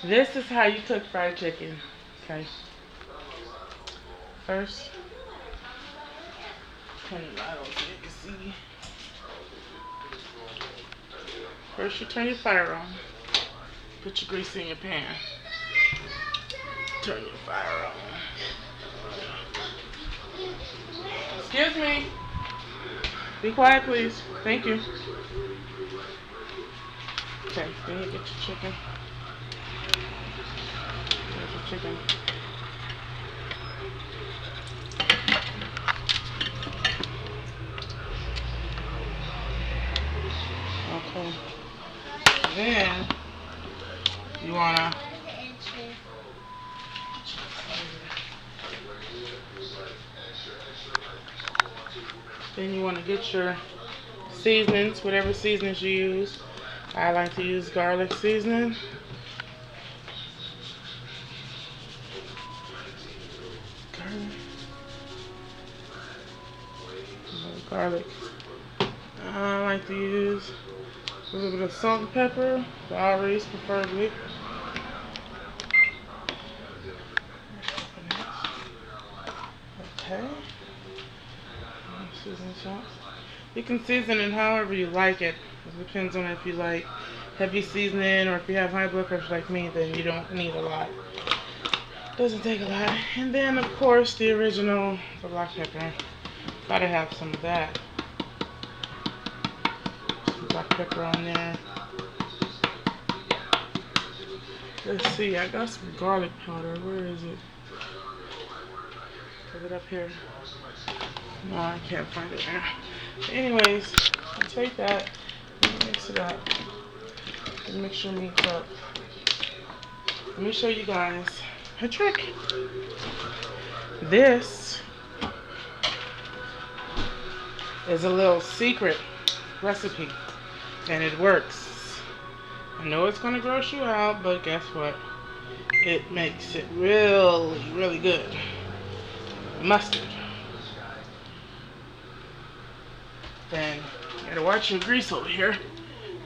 This is how you cook fried chicken. Okay. First, turn it right on so you can see. First, you turn your fire on. Put your grease in your pan. Turn your fire on. Excuse me. Be quiet, please. Thank you. Okay, then you get your chicken. There's your chicken. Okay. Then you wanna get your seasonings, whatever seasonings you use. I like to use garlic seasoning. Garlic. I like to use a little bit of salt and pepper, Lawry's preferably. Okay. Season salt. You can season it however you like it. It depends on if you like heavy seasoning or if you have high blood pressure like me, then you don't need a lot. Doesn't take a lot. And then of course the original, the black pepper. Gotta have some of that. Some black pepper on there. Let's see, I got some garlic powder. Where is it? Is it up here? No, I can't find it now. Anyways, I take that and mix it up. And mix your meat up. Let me show you guys a trick. This is a little secret recipe, and it works. I know it's gonna gross you out, but guess what? It makes it really, really good. Mustard. Then you gotta watch your grease over here.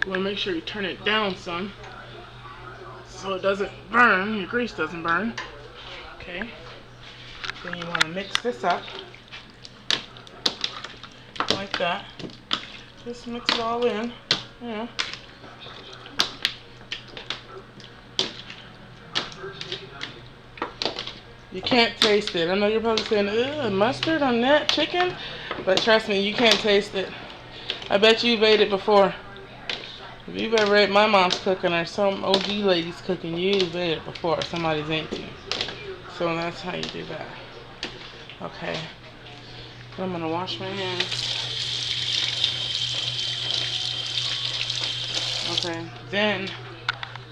You wanna make sure you turn it down some, so it doesn't burn. Your grease doesn't burn. Okay. Then you wanna mix this up like that. Just mix it all in. Yeah. You can't taste it. I know you're probably saying, ugh, mustard on that chicken? But trust me, you can't taste it. I bet you've ate it before. If you've ever ate my mom's cooking or some OG lady's cooking, you've ate it before. Somebody's ain't you. So that's how you do that. Okay. I'm going to wash my hands. Okay. Then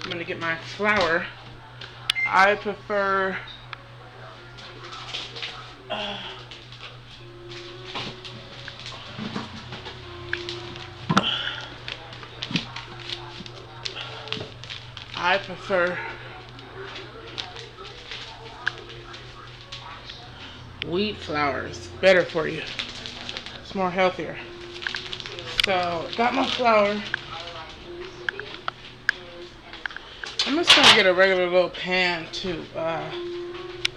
I'm going to get my flour. I prefer... I prefer wheat flour. It's better for you. It's more healthier. So, got my flour. I'm just going to get a regular little pan to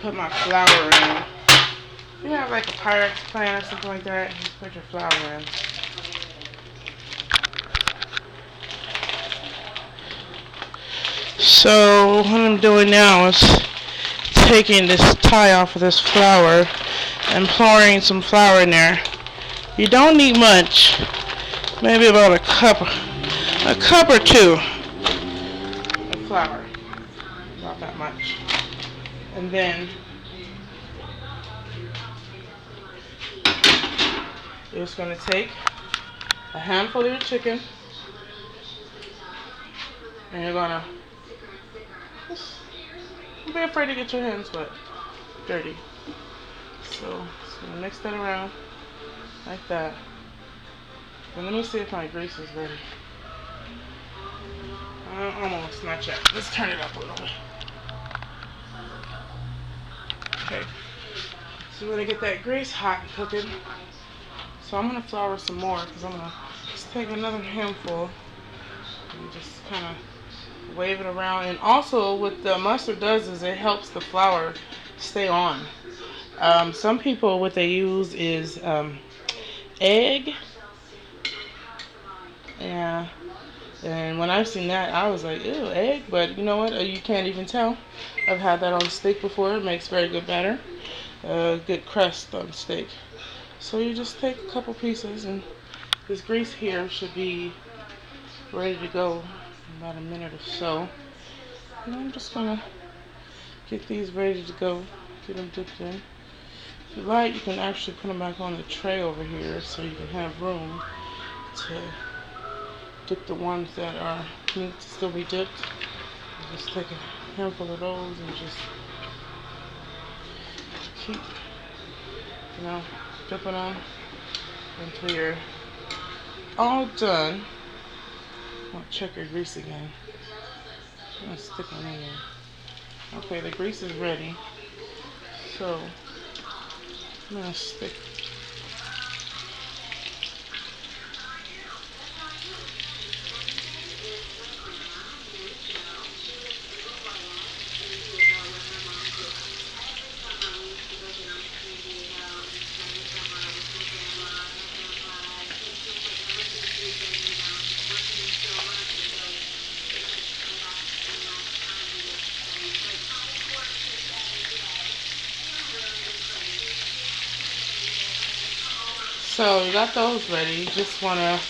put my flour in. If you have like a Pyrex pan or something like that, just put your flour in. So what I'm doing now is taking this tie off of this flour and pouring some flour in there. You don't need much, maybe about a cup or two of flour, not that much. And then you're just going to take a handful of your chicken and you're going to don't be afraid to get your hands wet, dirty. So, just gonna mix that around like that. And let me see if my grease is ready. Almost, not yet. Let's turn it up a little bit. Okay. So we're gonna get that grease hot and cooking. So I'm gonna flour some more because I'm gonna just take another handful and just kind of Wave it around. And also what the mustard does is it helps the flour stay on. Some people, what they use is egg. Yeah. And when I've seen that, I was like, ew, egg. But you know what? You can't even tell. I've had that on steak before. It makes very good batter. Good crust on steak. So you just take a couple pieces, and this grease here should be ready to go in about a minute or so. And I'm just going to get these ready to go. Get them dipped in. If you like, you can actually put them back on the tray over here so you can have room to dip the ones that are need to still be dipped. Just take a handful of those and just keep, dipping them until you're all done. I'll check your grease again. I'm gonna stick them in there. Okay, the grease is ready. So I'm gonna stick. So you got those ready. You just want to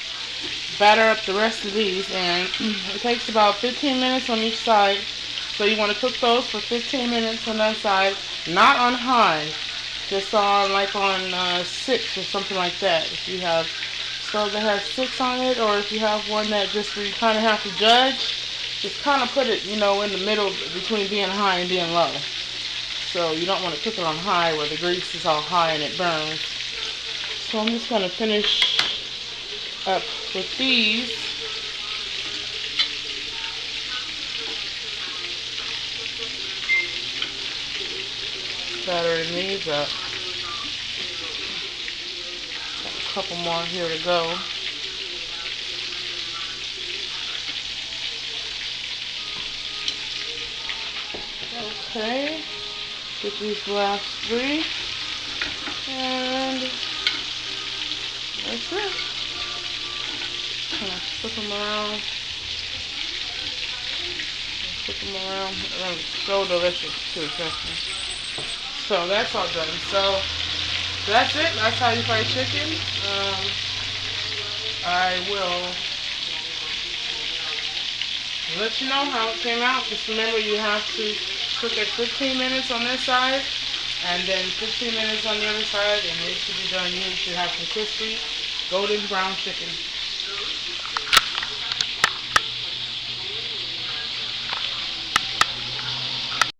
batter up the rest of these, and it takes about 15 minutes on each side. So you want to cook those for 15 minutes on that side, not on high, just on like on 6 or something like that. If you have stove that has 6 on it, or if you have one that just where you kind of have to judge, just kind of put it, in the middle between being high and being low. So you don't want to cook it on high where the grease is all high and it burns. So I'm just going to finish up with these. Battering these up. Got a couple more here to go. Okay, get these last 3, and that's it. Kind of flip them around. Flip them around. That was so delicious too, trust me. So that's all done. So that's it. That's how you fry chicken. I will let you know how it came out. Just remember you have to cook it 15 minutes on this side and then 15 minutes on the other side, and it should be done. You should have some crispy golden brown chicken.